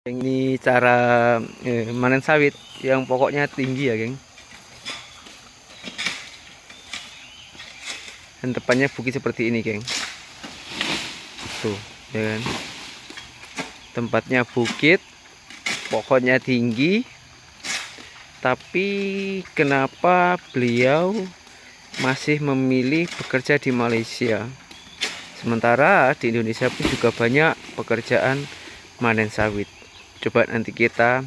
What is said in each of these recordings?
Ini cara manen sawit yang pokoknya tinggi ya, geng. Dan depannya bukit seperti ini, geng. Tuh, ya kan. Tempatnya bukit, pokoknya tinggi. Tapi kenapa beliau masih memilih bekerja di Malaysia? Sementara di Indonesia pun juga banyak pekerjaan manen sawit. Coba nanti kita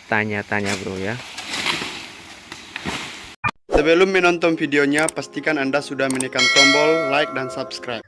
tanya-tanya, bro, ya. Sebelum menonton videonya, pastikan Anda sudah menekan tombol like dan subscribe.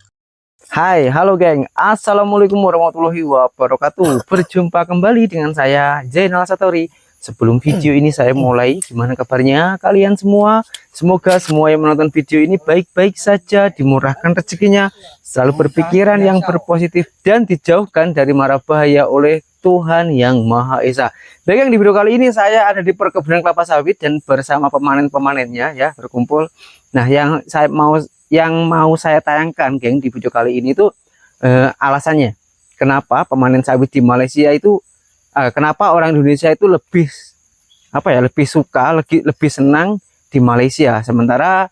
Hai, halo geng. Assalamualaikum warahmatullahi wabarakatuh. Berjumpa kembali dengan saya, Zainal Satori. Sebelum video ini saya mulai, gimana kabarnya kalian semua? Semoga semua yang menonton video ini baik-baik saja, dimurahkan rezekinya, selalu berpikiran yang berpositif, dan dijauhkan dari mara bahaya oleh Tuhan Yang Maha Esa. Baik, yang di video kali ini saya ada di perkebunan kelapa sawit dan bersama pemanen-pemanennya ya, berkumpul. Nah, yang mau saya tayangkan, geng, di video kali ini tuh alasannya kenapa pemanen sawit di Malaysia itu kenapa orang Indonesia itu lebih suka, lebih senang di Malaysia, sementara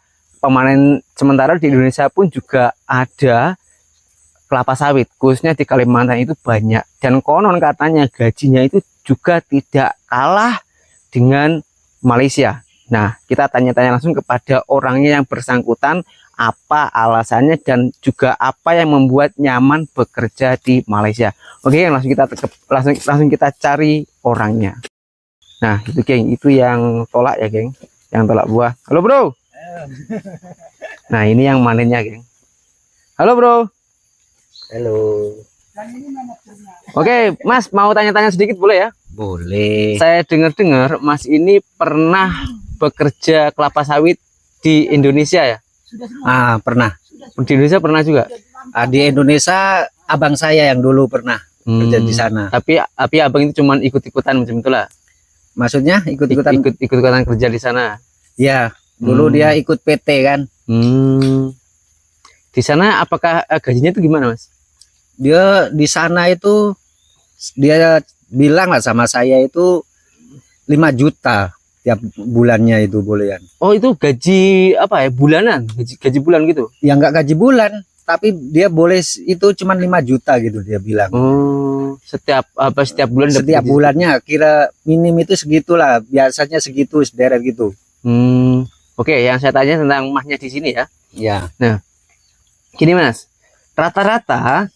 di Indonesia pun juga ada kelapa sawit, khususnya di Kalimantan itu banyak, dan konon katanya gajinya itu juga tidak kalah dengan Malaysia. Nah, kita tanya-tanya langsung kepada orangnya yang bersangkutan, apa alasannya dan juga apa yang membuat nyaman bekerja di Malaysia. Oke, langsung kita cari orangnya. Nah, itu geng, itu yang tolak ya, geng, yang tolak buah. Halo, bro. Nah, ini yang manennya, geng. Halo, bro. Halo. Oke, Mas, mau tanya-tanya sedikit boleh ya? Boleh. Saya dengar-dengar Mas ini pernah bekerja kelapa sawit di Indonesia ya? Pernah. Di Indonesia pernah juga? Di Indonesia abang saya yang dulu pernah kerja di sana. Tapi abang itu cuman ikut-ikutan macam itulah. Maksudnya ikut-ikutan kerja di sana. Ya, dulu dia ikut PT kan. Di sana apakah gajinya itu gimana, Mas? Dia di sana itu dia bilang lah sama saya itu 5 juta tiap bulannya itu bolehan. Oh, itu gaji apa ya, bulanan? Gaji bulan gitu? Ya enggak gaji bulan, tapi dia boleh itu cuma 5 juta gitu dia bilang. Oh, setiap bulan? Setiap bulannya kira minim itu segitulah, biasanya segitu, sederet gitu. Oke, yang saya tanya tentang mahnya di sini ya. Ya. Nah, gini Mas, rata-rata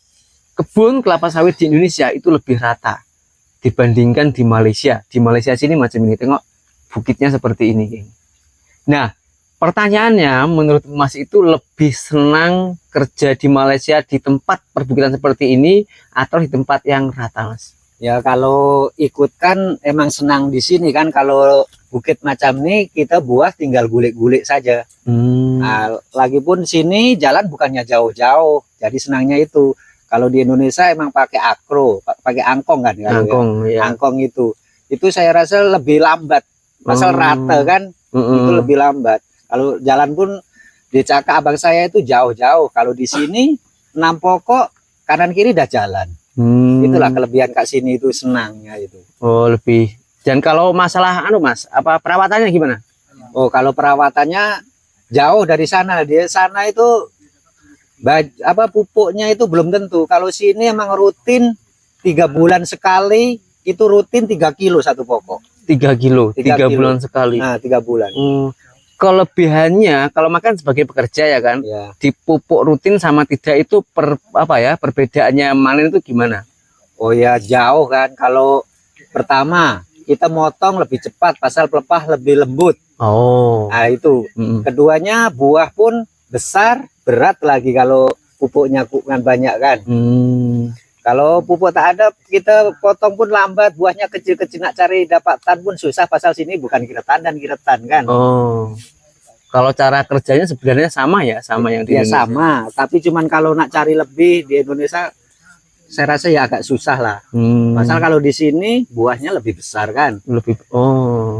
kebun kelapa sawit di Indonesia itu lebih rata dibandingkan di Malaysia. Di Malaysia sini macam ini, tengok bukitnya seperti ini, geng. Nah, pertanyaannya, menurut Mas itu lebih senang kerja di Malaysia di tempat perbukitan seperti ini atau di tempat yang rata, Mas? Ya, kalau ikut kan emang senang di sini kan. Kalau bukit macam ini kita buah tinggal gulik-gulik saja. Nah, lagipun sini jalan bukannya jauh-jauh, jadi senangnya itu. Kalau di Indonesia emang pakai pakai angkong kan? Angkong, ya. Angkong itu saya rasa lebih lambat. Masal rata kan, itu lebih lambat. Kalau jalan pun di Caka abang saya itu jauh-jauh. Kalau di sini 6 pokok kanan kiri dah jalan. Itulah kelebihan Kak sini itu, senangnya itu. Oh, lebih. Dan kalau masalah Mas, apa perawatannya gimana? Oh, kalau perawatannya jauh dari sana. Di sana itu pupuknya itu belum tentu. Kalau sini emang rutin 3 bulan sekali, itu rutin 3 kilo satu pokok. 3 kilo, 3 bulan sekali. Nah, 3 bulan. Kelebihannya kalau makan sebagai pekerja ya kan, ya. Dipupuk rutin sama tidak itu perbedaannya manen itu gimana? Oh ya, jauh kan. Kalau pertama kita motong lebih cepat, pasal pelepah lebih lembut. Oh. Nah itu. Keduanya buah pun besar, berat lagi kalau pupuknya kan banyak kan. Kalau pupuk tak ada, kita potong pun lambat, buahnya kecil-kecil, nak cari dapatan pun susah, pasal sini bukan kiretan dan kiretan kan. Oh. Kalau cara kerjanya sebenarnya sama ya, sama yang di Indonesia. Sama, tapi cuman kalau nak cari lebih di Indonesia saya rasa ya agak susah lah. Pasal kalau di sini buahnya lebih besar kan.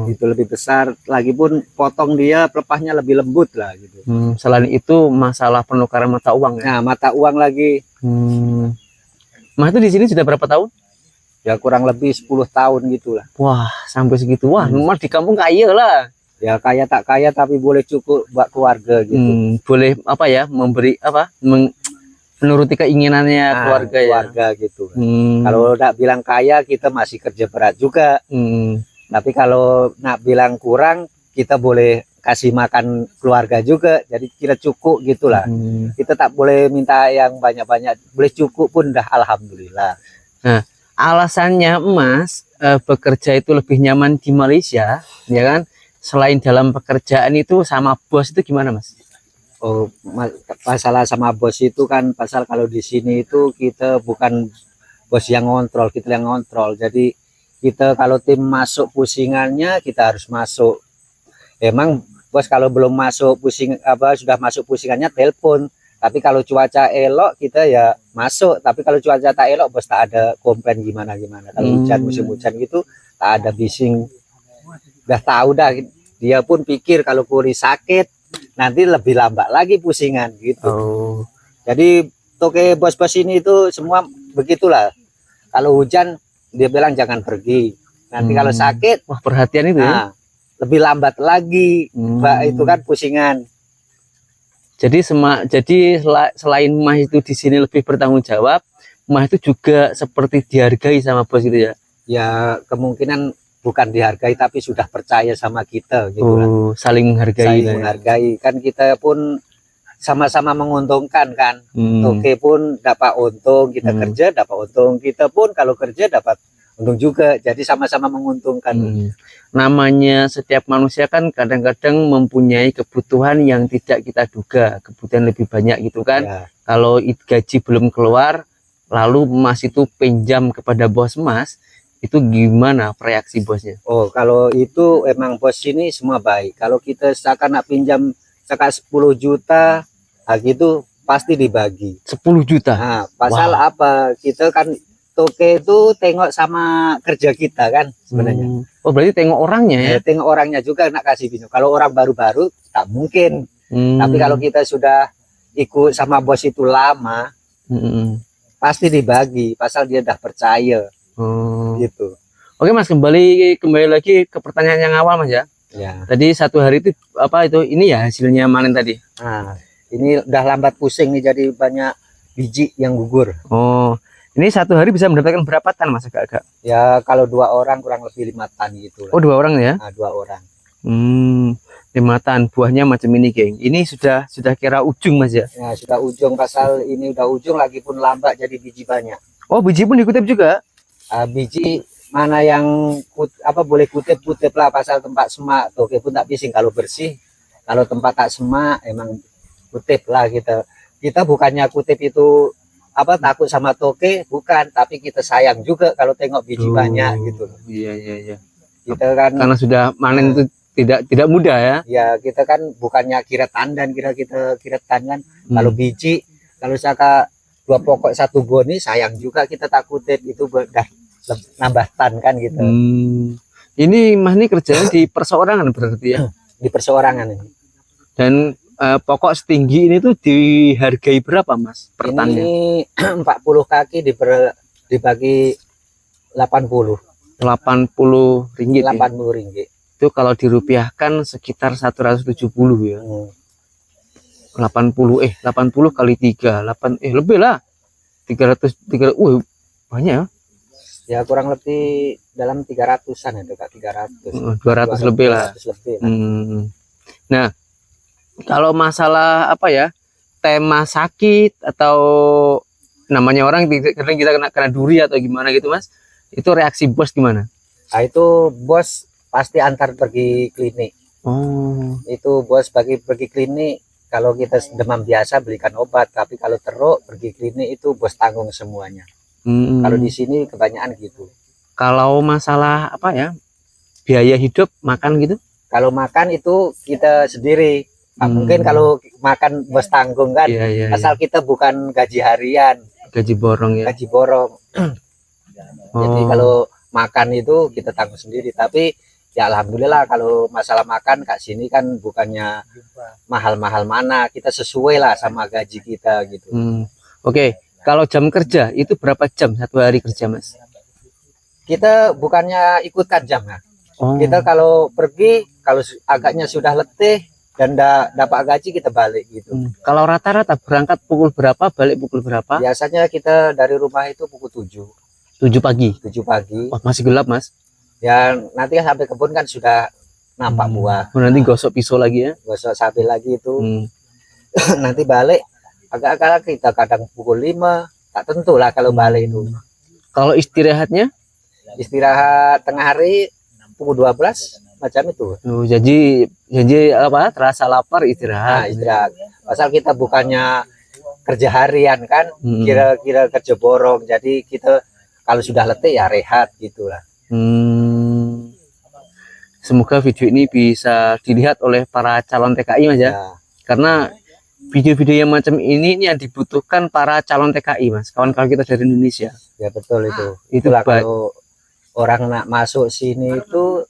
Itu lebih besar, lagi pun potong dia pelepahnya lebih lembut lah gitu. Selain itu masalah penukaran mata uang ya. Nah, mata uang lagi. Mas itu di sini sudah berapa tahun? Ya kurang lebih 10 tahun gitulah. Wah, sampai segitu. Wah, Mas di kampung kaya lah. Ya kaya tak kaya tapi boleh cukup buat keluarga gitu. Boleh apa ya, memberi apa, menuruti keinginannya keluarga ya. Keluarga gitu. Kalau nak bilang kaya kita masih kerja berat juga. Tapi kalau nak bilang kurang kita boleh kasih makan keluarga juga. Jadi kita cukup gitulah. Kita tak boleh minta yang banyak-banyak. Boleh cukup pun dah alhamdulillah. Nah, alasannya Mas bekerja itu lebih nyaman di Malaysia, ya kan? Selain dalam pekerjaan itu sama bos itu gimana, Mas? Oh, masalah sama bos itu kan pasal kalau di sini itu kita bukan bos yang ngontrol, kita yang ngontrol. Jadi kita kalau tim masuk pusingannya kita harus masuk. Emang bos kalau belum masuk sudah masuk pusingannya telepon. Tapi kalau cuaca elok kita ya masuk. Tapi kalau cuaca tak elok bos tak ada komplain gimana-gimana. Kalau hujan musim hujan gitu tak ada bising. Udah tahu dah, dia pun pikir kalau Kuri sakit nanti lebih lambat lagi pusingan gitu. Jadi toke bos-bos ini itu semua begitulah. Kalau hujan dia bilang jangan pergi. Nanti kalau sakit, wah perhatian itu ya. Lebih lambat lagi. Itu kan pusingan. Jadi selain Mas itu di sini lebih bertanggung jawab, Mas itu juga seperti dihargai sama bos gitu ya? Ya kemungkinan bukan dihargai tapi sudah percaya sama kita gitu kan. Saling menghargai. Saling menghargai kan kita pun sama-sama menguntungkan kan. Oke pun dapat untung, kita kerja dapat untung, kita pun kalau kerja dapat untung juga. Jadi sama-sama menguntungkan. Namanya setiap manusia kan kadang-kadang mempunyai kebutuhan yang tidak kita duga, kebutuhan lebih banyak gitu kan. Ya. Kalau gaji belum keluar, lalu Mas itu pinjam kepada bos Mas, itu gimana reaksi bosnya? Oh, kalau itu emang bos ini semua baik. Kalau kita seakan nak pinjam 10 juta, gitu pasti dibagi. 10 juta? Nah, pasal apa? Kita kan toke itu tengok sama kerja kita kan sebenarnya. Oh berarti tengok orangnya ya? Tengok orangnya juga nak kasih pinjam. Kalau orang baru-baru tak mungkin. Tapi kalau kita sudah ikut sama bos itu lama, pasti dibagi. Pasal dia dah percaya. Gitu. Oke Mas, kembali lagi ke pertanyaan yang awal Mas ya. Ya. Tadi satu hari itu apa itu? Ini ya hasilnya manen tadi. Nah, ini udah lambat pusing nih jadi banyak biji yang gugur. Oh. Ini satu hari bisa mendapatkan berapa tan Mas agak-agak? Ya kalau 2 orang kurang lebih 5 tan gitu. Oh 2 orang ya? Nah, 2 orang. 5 tan buahnya macam ini geng. Ini sudah kira ujung Mas ya? Ya sudah ujung, pasal ini udah ujung lagi pun lambat jadi biji banyak. Oh biji pun dikutip juga? Biji mana yang boleh kutip lah, pasal tempat semak tuh pun tak bising kalau bersih. Kalau tempat tak semak emang kutip lah kita bukannya kutip itu takut sama toke, bukan, tapi kita sayang juga kalau tengok biji banyak gitu. Iya. Kita kan karena sudah manen itu tidak mudah ya. Ya kita kan bukannya kira tandan, kita kira tandan. Kalau biji, kalau saka 2 pokok 1 boni sayang juga kita tak kutip, itu udah nambah tan kan gitu. Ini Mas ini kerjanya di perseorangan berarti ya? Di perseorangan ini. Dan pokok setinggi ini tuh dihargai berapa Mas per tannya? Ini 40 kaki dibagi 80 ringgit. 80 ringgit. Itu kalau dirupiahkan sekitar 170 ya. 80 kali 3 lebih lah. 300 banyak ya. Ya kurang lebih dalam 300-an ya, dekat 300. 200 lebih lah. Nah, kalau masalah tema sakit atau namanya orang kadang kita kena duri atau gimana gitu Mas, itu reaksi bos gimana? Nah, itu bos pasti antar pergi klinik. Itu bos pergi klinik. Kalau kita demam biasa belikan obat, tapi kalau teruk pergi klinik itu bos tanggung semuanya. Kalau di sini kebanyakan gitu. Kalau masalah biaya hidup makan gitu? Kalau makan itu kita sendiri. Mungkin kalau makan bos tanggung kan. Asal kita bukan gaji harian. Gaji borong ya. Gaji borong. Jadi kalau makan itu kita tanggung sendiri. Tapi ya alhamdulillah kalau masalah makan Kak sini kan bukannya mahal-mahal mana. Kita sesuai lah sama gaji kita gitu. Oke. Kalau jam kerja itu berapa jam satu hari kerja Mas? kita bukannya ikutkan jam kan. Oh. Kita kalau pergi, kalau agaknya sudah letih dan dapat gaji, kita balik gitu. Kalau rata-rata berangkat pukul berapa, balik pukul berapa? Biasanya kita dari rumah itu pukul 7. 7 pagi. 7 pagi. Wah, masih gelap, Mas. Ya nanti sampai kebun kan sudah nampak buah. Oh, nanti gosok pisau lagi ya. Gosok sambil lagi itu. Nanti balik agak-agak kita kadang pukul 5. Tak tentu lah kalau balik itu. Kalau istirahatnya? Istirahat tengah hari pukul 12 macam itu. Oh, jadi apa? Terasa lapar istirahat. Nah, istirahat. Pasal kita bukannya kerja harian kan, kira-kira kerja borong. Jadi kita kalau sudah letih ya rehat gitulah. Semoga video ini bisa dilihat oleh para calon TKI, Mas ya. Karena video-video yang macam ini yang dibutuhkan para calon TKI, Mas. Kawan-kawan kita dari Indonesia. Ya betul itu. Itulah kalau orang nak masuk sini itu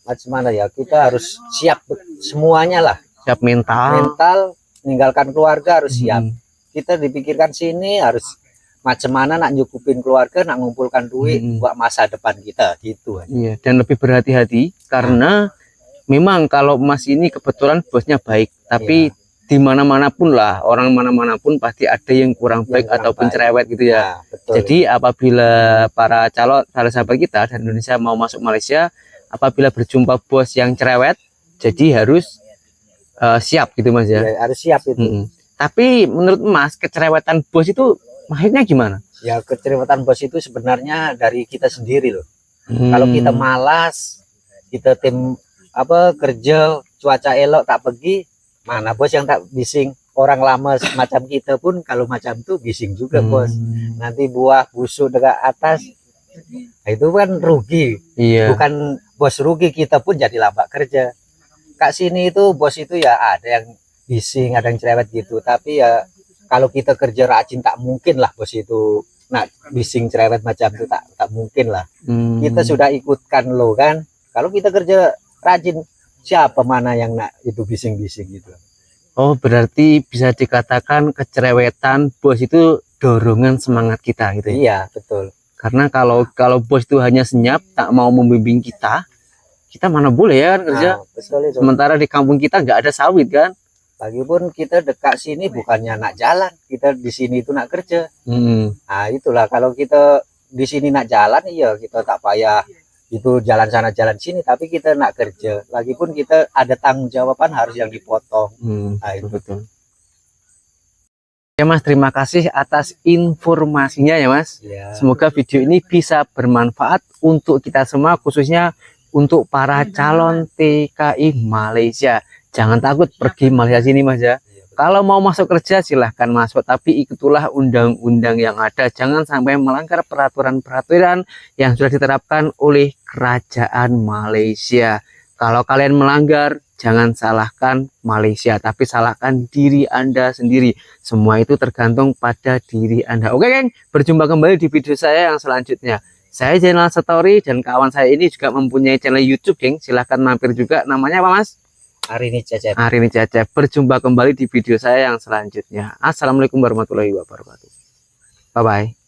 macam mana ya, kita harus siap semuanya lah. Siap mental, meninggalkan keluarga harus siap. Kita dipikirkan sini harus macam mana nak nyukupin keluarga, nak ngumpulkan duit buat masa depan kita gitu. Iya, dan lebih berhati-hati karena memang kalau Mas ini kebetulan bosnya baik, tapi di mana-mana pun lah, orang mana-mana pun pasti ada yang kurang baik ataupun cerewet gitu ya. Betul. Jadi apabila para sahabat kita dari Indonesia mau masuk Malaysia, apabila berjumpa bos yang cerewet, jadi harus siap gitu, Mas ya. Harus siap itu. Tapi menurut Mas, kecerewetan bos itu maksudnya gimana? Ya kecerewetan bos itu sebenarnya dari kita sendiri loh. Kalau kita malas, kita kerja cuaca elok tak pergi, mana bos yang tak bising. Orang lama semacam kita pun kalau macam itu bising juga bos. Nanti buah busuk dekat atas, nah, itu kan rugi. Iya. Bukan bos rugi, kita pun jadi lambat kerja. Kak sini itu bos itu ya ada yang bising, ada yang cerewet gitu. Tapi ya kalau kita kerja rajin tak mungkin lah bos itu nak bising cerewet macam itu, tak mungkin lah. Kita sudah ikutkan lo kan. Kalau kita kerja rajin, siapa mana yang nak itu bising-bising gitu. Oh, berarti bisa dikatakan kecerewetan bos itu dorongan semangat kita gitu ya? Iya, betul. Karena kalau bos itu hanya senyap, tak mau membimbing kita mana boleh ya kan kerja. Nah, betul itu. Sementara di kampung kita nggak ada sawit kan? Lagipun kita dekat sini bukannya nak jalan, kita di sini itu nak kerja. Nah, itulah kalau kita di sini nak jalan, iya kita tak payah itu jalan sana jalan sini, tapi kita nak kerja. Lagipun kita ada tanggung jawaban harus yang dipotong. Nah, itu betul. Ya Mas, terima kasih atas informasinya ya Mas. ya. Semoga video ini bisa bermanfaat untuk kita semua, khususnya untuk para calon TKI Malaysia. Jangan takut pergi Malaysia sini Mas ya. Kalau mau masuk kerja silahkan masuk, tapi ikutilah undang-undang yang ada. Jangan sampai melanggar peraturan-peraturan yang sudah diterapkan oleh kerajaan Malaysia. Kalau kalian melanggar, jangan salahkan Malaysia, tapi salahkan diri Anda sendiri. Semua itu tergantung pada diri Anda. Oke geng, berjumpa kembali di video saya yang selanjutnya. Saya Zainal Satori dan kawan saya ini juga mempunyai channel YouTube geng. Silahkan mampir juga. Namanya apa Mas? Arini Cecep. Arini Cecep. Berjumpa kembali di video saya yang selanjutnya. Assalamualaikum warahmatullahi wabarakatuh. Bye bye.